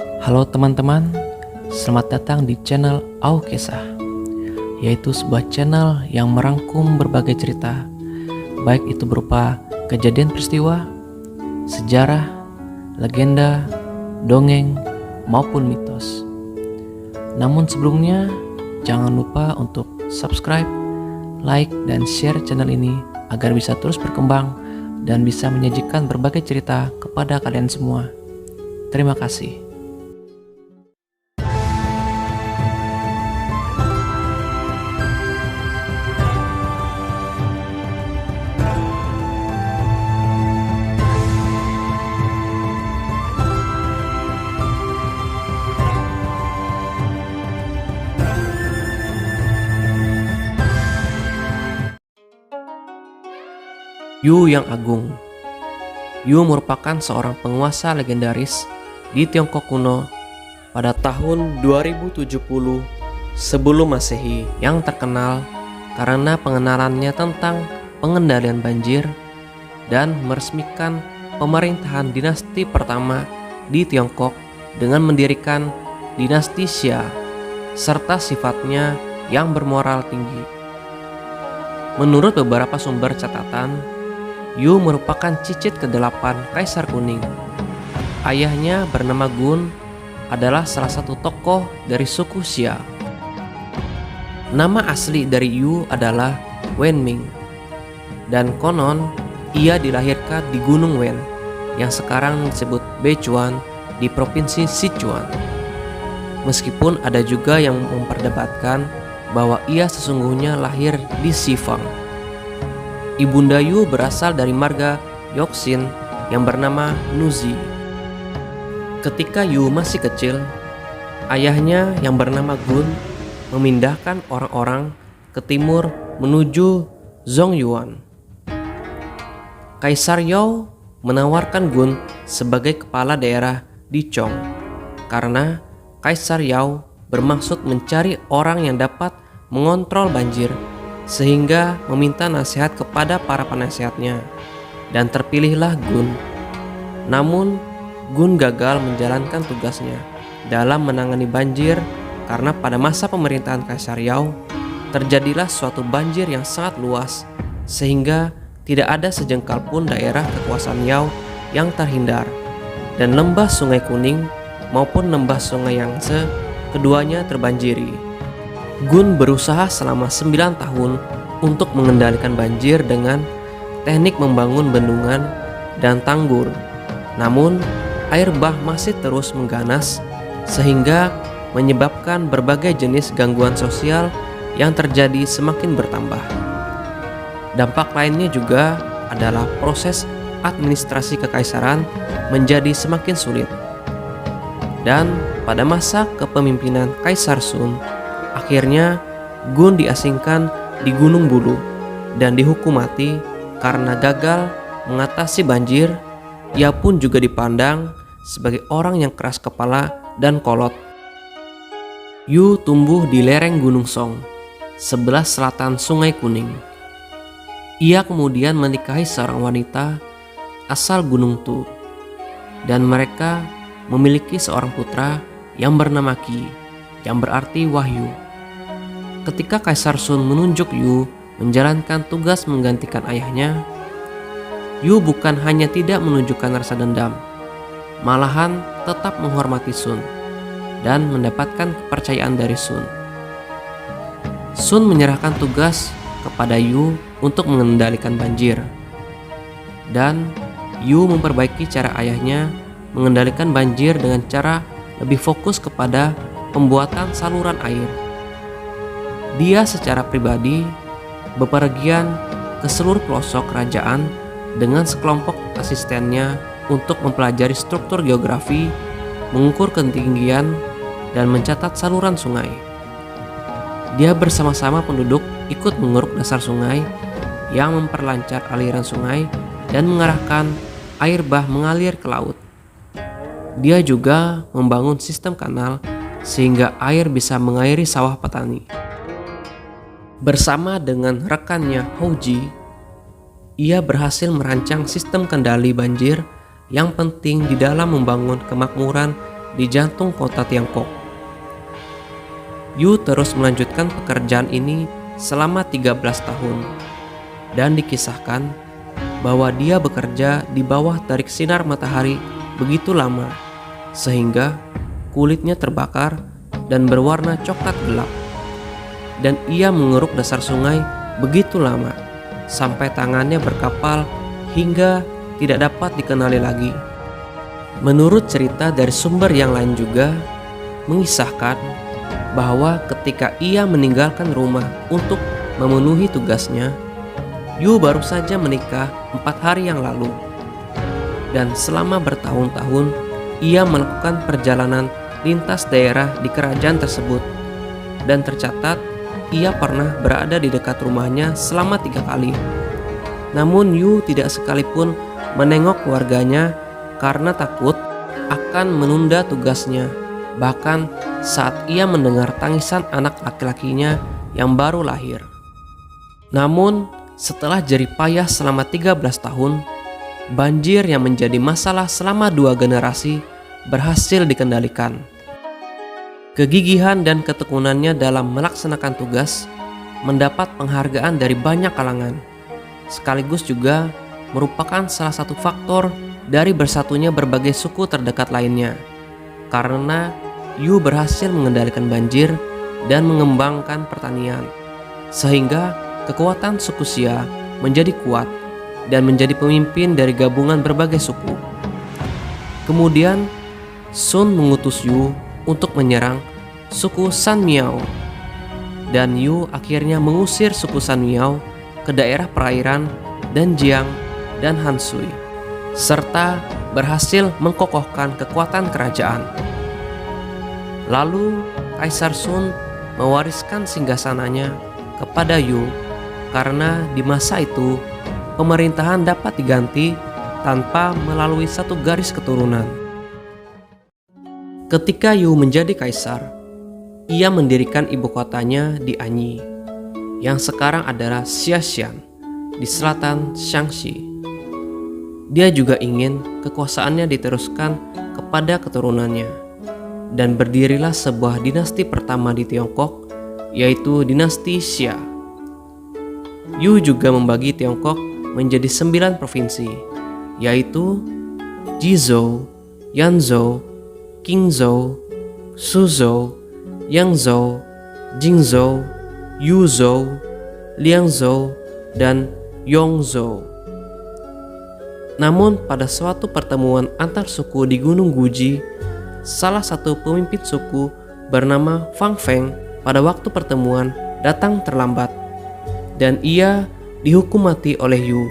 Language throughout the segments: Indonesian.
Halo teman-teman, selamat datang di channel Au Kisah, yaitu sebuah channel yang merangkum berbagai cerita, baik itu berupa kejadian peristiwa, sejarah, legenda, dongeng, maupun mitos. Namun sebelumnya, jangan lupa untuk subscribe, like, dan share channel ini agar bisa terus berkembang dan bisa menyajikan berbagai cerita kepada kalian semua. Terima kasih. Yu yang Agung. Yu merupakan seorang penguasa legendaris di Tiongkok kuno pada tahun 2070 sebelum Masehi yang terkenal karena pengenalannya tentang pengendalian banjir dan meresmikan pemerintahan dinasti pertama di Tiongkok dengan mendirikan dinasti Xia serta sifatnya yang bermoral tinggi. Menurut beberapa sumber catatan, Yu merupakan cicit ke-8 Kaisar Kuning. Ayahnya bernama Gun adalah salah satu tokoh dari suku Xia. Nama asli dari Yu adalah Wen Ming, dan konon ia dilahirkan di Gunung Wen yang sekarang disebut Beichuan di provinsi Sichuan. Meskipun ada juga yang memperdebatkan bahwa ia sesungguhnya lahir di Xifang. Ibunda Yu berasal dari marga Yoxin yang bernama Nuzi. Ketika Yu masih kecil, ayahnya yang bernama Gun memindahkan orang-orang ke timur menuju Zongyuan. Kaisar Yao menawarkan Gun sebagai kepala daerah di Chong karena Kaisar Yao bermaksud mencari orang yang dapat mengontrol banjir, sehingga meminta nasihat kepada para penasehatnya, dan terpilihlah Gun. Namun Gun gagal menjalankan tugasnya dalam menangani banjir karena pada masa pemerintahan Kaisar Yao terjadilah suatu banjir yang sangat luas, sehingga tidak ada sejengkal pun daerah kekuasaan Yao yang terhindar, dan lembah Sungai Kuning maupun lembah Sungai Yangtze keduanya terbanjiri. Gun berusaha selama 9 tahun untuk mengendalikan banjir dengan teknik membangun bendungan dan tanggul. Namun, air bah masih terus mengganas sehingga menyebabkan berbagai jenis gangguan sosial yang terjadi semakin bertambah. Dampak lainnya juga adalah proses administrasi kekaisaran menjadi semakin sulit. Dan pada masa kepemimpinan Kaisar Sun, akhirnya Gun diasingkan di Gunung Bulu dan dihukum mati karena gagal mengatasi banjir. Ia pun juga dipandang sebagai orang yang keras kepala dan kolot. Yu tumbuh di lereng Gunung Song, sebelah selatan Sungai Kuning. Ia kemudian menikahi seorang wanita asal Gunung Tu, dan mereka memiliki seorang putra yang bernama Qi, yang berarti wahyu. Ketika Kaisar Sun menunjuk Yu menjalankan tugas menggantikan ayahnya, Yu bukan hanya tidak menunjukkan rasa dendam, malahan tetap menghormati Sun dan mendapatkan kepercayaan dari Sun. Sun menyerahkan tugas kepada Yu untuk mengendalikan banjir, dan Yu memperbaiki cara ayahnya mengendalikan banjir dengan cara lebih fokus kepada pembuatan saluran air. Dia secara pribadi bepergian ke seluruh pelosok kerajaan dengan sekelompok asistennya untuk mempelajari struktur geografi, mengukur ketinggian, dan mencatat saluran sungai. Dia bersama-sama penduduk ikut mengeruk dasar sungai yang memperlancar aliran sungai dan mengarahkan air bah mengalir ke laut. Dia juga membangun sistem kanal sehingga air bisa mengairi sawah petani. Bersama dengan rekannya Houji, ia berhasil merancang sistem kendali banjir yang penting di dalam membangun kemakmuran di jantung kota Tiongkok. Yu terus melanjutkan pekerjaan ini selama 13 tahun dan dikisahkan bahwa dia bekerja di bawah terik sinar matahari begitu lama sehingga kulitnya terbakar dan berwarna coklat gelap, dan ia mengeruk dasar sungai begitu lama sampai tangannya berkapal hingga tidak dapat dikenali lagi. Menurut cerita dari sumber yang lain juga mengisahkan bahwa ketika ia meninggalkan rumah untuk memenuhi tugasnya, Yu baru saja menikah 4 hari yang lalu, dan selama bertahun-tahun ia melakukan perjalanan lintas daerah di kerajaan tersebut, dan tercatat ia pernah berada di dekat rumahnya selama 3 kali. Namun Yu tidak sekalipun menengok keluarganya karena takut akan menunda tugasnya, bahkan saat ia mendengar tangisan anak laki-lakinya yang baru lahir. Namun setelah jerih payah selama 13 tahun, banjir yang menjadi masalah selama 2 generasi berhasil dikendalikan. Kegigihan dan ketekunannya dalam melaksanakan tugas mendapat penghargaan dari banyak kalangan, sekaligus juga merupakan salah satu faktor dari bersatunya berbagai suku terdekat lainnya, karena Yu berhasil mengendalikan banjir dan mengembangkan pertanian, sehingga kekuatan suku Xia menjadi kuat dan menjadi pemimpin dari gabungan berbagai suku. Kemudian Sun mengutus Yu untuk menyerang suku San Miao, dan Yu akhirnya mengusir suku San Miao ke daerah perairan Danjiang dan Hansui, serta berhasil mengkokohkan kekuatan kerajaan. Lalu Kaisar Sun mewariskan singgasananya kepada Yu, karena di masa itu pemerintahan dapat diganti tanpa melalui satu garis keturunan. Ketika Yu menjadi kaisar, ia mendirikan ibu kotanya di Anyi, yang sekarang adalah Xiaxian di selatan Shaanxi. Dia juga ingin kekuasaannya diteruskan kepada keturunannya, dan berdirilah sebuah dinasti pertama di Tiongkok, yaitu dinasti Xia. Yu juga membagi Tiongkok menjadi 9 provinsi, yaitu Jizhou, Yanzhou, Qingzhou, Suzhou, Yangzhou, Jingzhou, Yuzhou, Liangzhou, dan Yongzhou. Namun pada suatu pertemuan antar suku di Gunung Guji, salah satu pemimpin suku bernama Fang Feng pada waktu pertemuan datang terlambat, dan ia dihukum mati oleh Yu.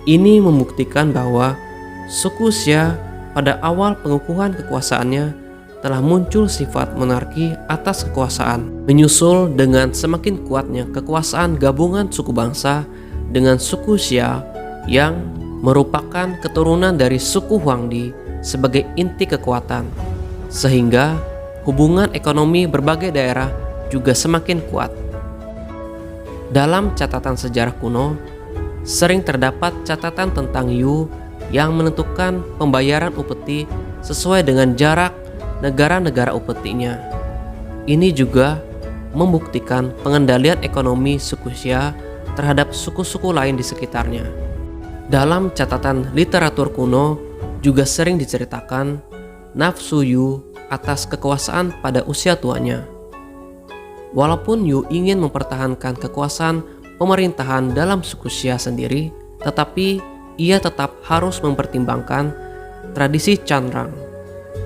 Ini membuktikan bahwa suku Xia pada awal pengukuhan kekuasaannya telah muncul sifat monarki atas kekuasaan, menyusul dengan semakin kuatnya kekuasaan gabungan suku bangsa dengan suku Xia yang merupakan keturunan dari suku Huangdi sebagai inti kekuatan, sehingga hubungan ekonomi berbagai daerah juga semakin kuat. Dalam catatan sejarah kuno, sering terdapat catatan tentang Yu yang menentukan pembayaran upeti sesuai dengan jarak negara-negara upetinya. Ini juga membuktikan pengendalian ekonomi suku Xia terhadap suku-suku lain di sekitarnya. Dalam catatan literatur kuno juga sering diceritakan nafsu Yu atas kekuasaan pada usia tuanya. Walaupun Yu ingin mempertahankan kekuasaan pemerintahan dalam suku Xia sendiri, tetapi ia tetap harus mempertimbangkan tradisi Canrang,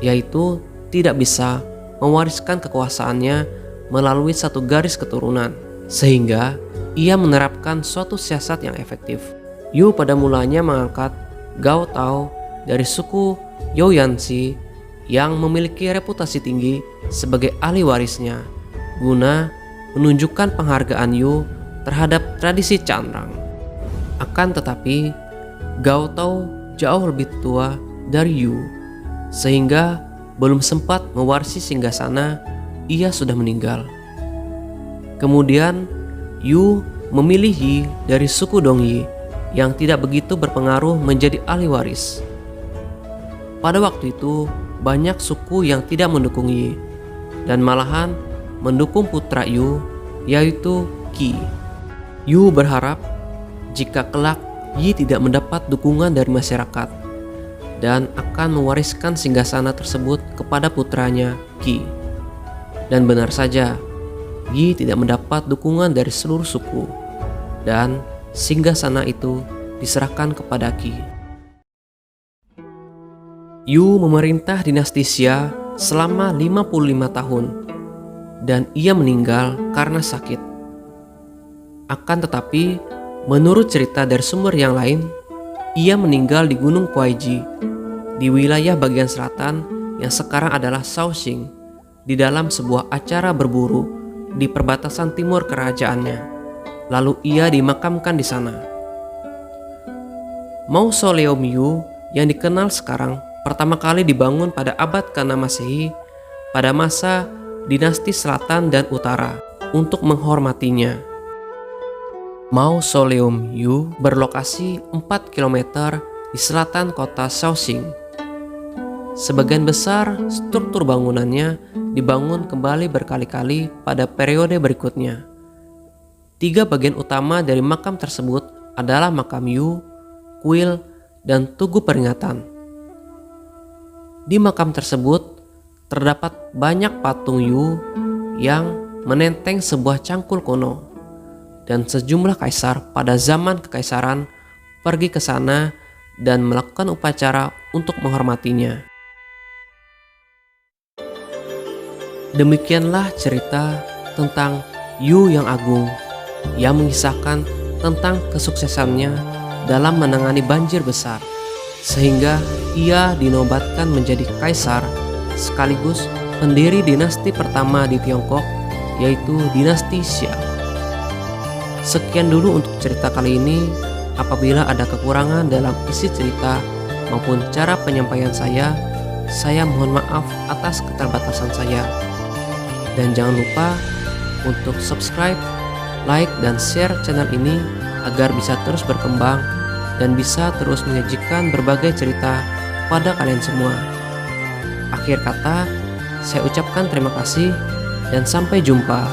yaitu tidak bisa mewariskan kekuasaannya melalui satu garis keturunan, sehingga ia menerapkan suatu siasat yang efektif. Yu pada mulanya mengangkat Gao Tao dari suku Youyansi yang memiliki reputasi tinggi sebagai ahli warisnya, guna menunjukkan penghargaan Yu terhadap tradisi Canrang. Akan tetapi, Gao Tao jauh lebih tua dari Yu, sehingga belum sempat mewarisi singgasana, ia sudah meninggal. Kemudian, Yu memilih Yi dari suku Dongyi yang tidak begitu berpengaruh menjadi ahli waris. Pada waktu itu, banyak suku yang tidak mendukung Yi, dan malahan mendukung putra Yu, yaitu Qi. Yu berharap jika kelak Yi tidak mendapat dukungan dari masyarakat, dan akan mewariskan singgasana tersebut kepada putranya Qi. Dan benar saja, Yi tidak mendapat dukungan dari seluruh suku, dan singgasana itu diserahkan kepada Qi. Yu memerintah dinasti Xia selama 55 tahun, dan ia meninggal karena sakit. Akan tetapi, menurut cerita dari sumber yang lain, ia meninggal di Gunung Kuaiji, di wilayah bagian selatan yang sekarang adalah Shaoxing, di dalam sebuah acara berburu di perbatasan timur kerajaannya. Lalu ia dimakamkan di sana. Mausoleum Yu yang dikenal sekarang pertama kali dibangun pada abad ke-6 Masehi pada masa dinasti Selatan dan Utara untuk menghormatinya. Mausoleum Yu berlokasi 4 km di selatan kota Shaoxing. Sebagian besar struktur bangunannya dibangun kembali berkali-kali pada periode berikutnya. 3 bagian utama dari makam tersebut adalah makam Yu, kuil, dan tugu peringatan. Di makam tersebut terdapat banyak patung Yu yang menenteng sebuah cangkul kuno, dan sejumlah kaisar pada zaman kekaisaran pergi ke sana dan melakukan upacara untuk menghormatinya. Demikianlah cerita tentang Yu yang agung yang mengisahkan tentang kesuksesannya dalam menangani banjir besar, sehingga ia dinobatkan menjadi kaisar sekaligus pendiri dinasti pertama di Tiongkok, yaitu dinasti Xia. Sekian dulu untuk cerita kali ini. Apabila ada kekurangan dalam isi cerita maupun cara penyampaian saya mohon maaf atas keterbatasan saya. Dan jangan lupa untuk subscribe, like, dan share channel ini agar bisa terus berkembang dan bisa terus menyajikan berbagai cerita pada kalian semua. Akhir kata, saya ucapkan terima kasih dan sampai jumpa.